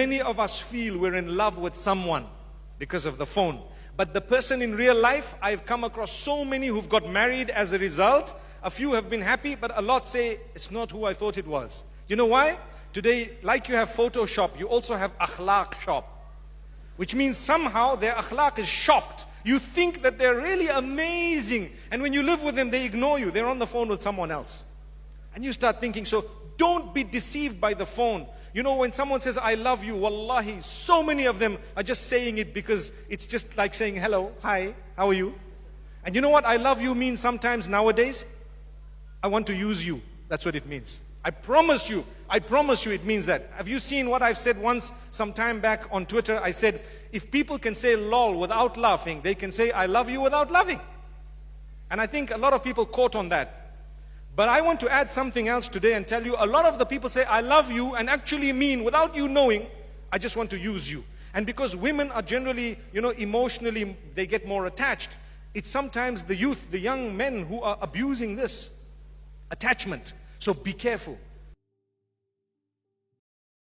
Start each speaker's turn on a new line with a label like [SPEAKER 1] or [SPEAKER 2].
[SPEAKER 1] Many of us feel we're in love with someone because of the phone. But the person in real life, I've come across so many who've got married as a result. A few have been happy, but a lot say, it's not who I thought it was. You know why? Today, like you have Photoshop, you also have akhlaq shop. Which means somehow their akhlaq is shopped. You think that they're really amazing. And when you live with them, they ignore you. They're on the phone with someone else. And you start thinking, so don't be deceived by the phone. You know, when someone says, I love you, wallahi, so many of them are just saying it because it's just like saying, hello, hi, how are you? And you know what I love you means sometimes nowadays? I want to use you. That's what it means. I promise you it means that. Have you seen what I've said once, some time back on Twitter? I said, if people can say lol without laughing, they can say I love you without loving. And I think a lot of people caught on that. But I want to add something else today and tell you, a lot of the people say I love you and actually mean, without you knowing, I just want to use you. And because women are generally, emotionally, they get more attached. It's sometimes the youth, the young men who are abusing this attachment. So be careful.